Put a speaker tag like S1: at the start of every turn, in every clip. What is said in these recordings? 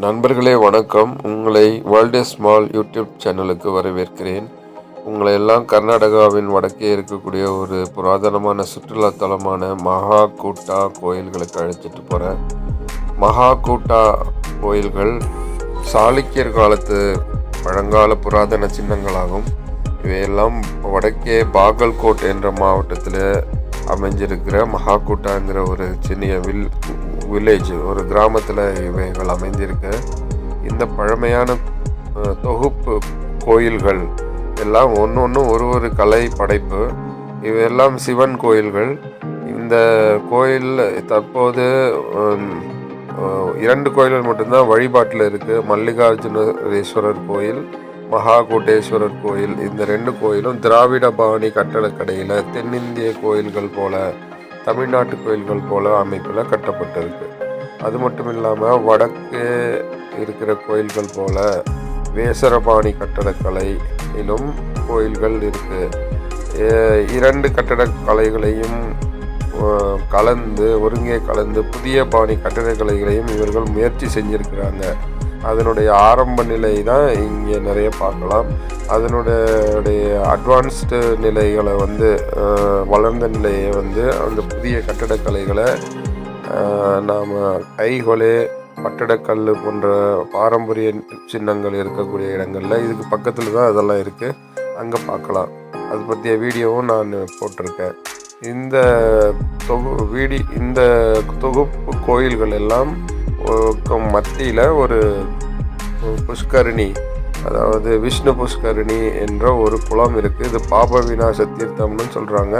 S1: நண்பர்களே வணக்கம். உங்களை வேர்ல்டு ஸ்மால் யூடியூப் சேனலுக்கு வரவேற்கிறேன். உங்களை எல்லாம் கர்நாடகாவின் வடக்கே இருக்கக்கூடிய ஒரு புராதனமான சுற்றுலா தலமான மகாகூட்டா கோயில்களுக்கு அழைச்சிட்டு போகிறேன். மகாகூட்டா கோயில்கள் சாளுக்கியர் காலத்து பழங்கால புராதன சின்னங்களாகும். இவையெல்லாம் வடக்கே பாகல்கோட் என்ற மாவட்டத்தில் அமைஞ்சிருக்கிற மகாகூட்டாங்கிற ஒரு சின்ன வில்லேஜ், ஒரு கிராமத்தில் இவைகள் அமைந்திருக்கு. இந்த பழமையான தொகுப்பு கோயில்கள் எல்லாம் ஒன்று ஒரு கலை படைப்பு. இவையெல்லாம் சிவன் கோயில்கள். இந்த கோயில் தற்போது 2 கோயில்கள் மட்டும்தான் வழிபாட்டில் இருக்குது. மல்லிகார்ஜுனேஸ்வரர் கோயில், மகாகூட்டேஸ்வரர் கோயில். இந்த 2 கோயிலும் திராவிட பாணி கட்டடக்கடையில் தென்னிந்திய கோயில்கள் போல, தமிழ்நாட்டு கோயில்கள் போல அமைப்பில் கட்டப்பட்டிருக்கு. அது மட்டும் இல்லாமல் வடக்கு இருக்கிற கோயில்கள் போல வேசரபாணி கட்டடக்கலையிலும் கோயில்கள் இருக்குது. 2 கட்டடக்கலைகளையும் ஒருங்கே கலந்து புதிய பாணி கட்டடக்கலைகளையும் இவர்கள் முயற்சி செஞ்சுருக்கிறாங்க. அதனுடைய ஆரம்ப நிலை தான் இங்கே நிறைய பார்க்கலாம். அதனுடைய அட்வான்ஸ்டு நிலைகளை வளர்ந்த நிலையை அந்த புதிய கட்டடக்கலைகளை நாம் கைகொலை, கட்டடக்கல் போன்ற பாரம்பரிய சின்னங்கள் இருக்கக்கூடிய இடங்களில் இதுக்கு பக்கத்தில் தான் அதெல்லாம் இருக்குது, அங்கே பார்க்கலாம். அது பற்றிய வீடியோவும் நான் போட்டிருக்கேன். இந்த தொகுப்பு கோயில்கள் எல்லாம் மத்தியில் ஒரு புஷ்கரணி, அதாவது விஷ்ணு புஷ்கரணி என்ற ஒரு குளம் இருக்குது. இது பாப விநாச தீர்த்தம்னு சொல்கிறாங்க.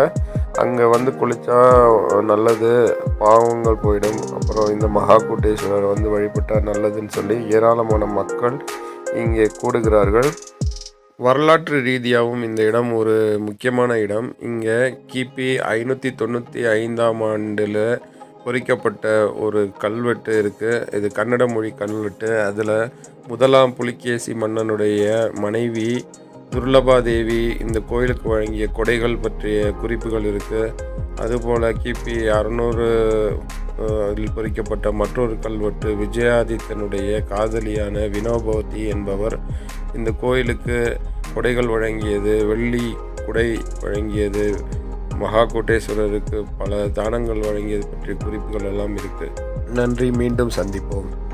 S1: அங்கே குளித்தா நல்லது, பாவங்கள் போயிடும், அப்புறம் இந்த மகாகூட்டேஸ்வரர் வழிபட்டால் நல்லதுன்னு சொல்லி ஏராளமான மக்கள் இங்கே கூடுகிறார்கள். வரலாற்று ரீதியாகவும் இந்த இடம் ஒரு முக்கியமான இடம். இங்கே கிபி 595ஆம் ஆண்டில் பொறிக்கப்பட்ட ஒரு கல்வெட்டு இருக்குது. இது கன்னட மொழி கல்வெட்டு. அதில் முதலாம் புலிகேசி மன்னனுடைய மனைவி துர்லபாதேவி இந்த கோயிலுக்கு வழங்கிய கொடைகள் பற்றிய குறிப்புகள் இருக்குது. அதுபோல் கிபி 600 பொறிக்கப்பட்ட மற்றொரு கல்வெட்டு விஜயாதித்தனுடைய காதலியான வினோபவதி என்பவர் இந்த கோயிலுக்கு கொடைகள் வழங்கியது, வெள்ளி குடை வழங்கியது, மகாகூட்டேஸ்வரருக்கு பல தானங்கள் வழங்கியது பற்றிய குறிப்புகள் எல்லாம் இருக்குது. நன்றி. மீண்டும் சந்திப்போம்.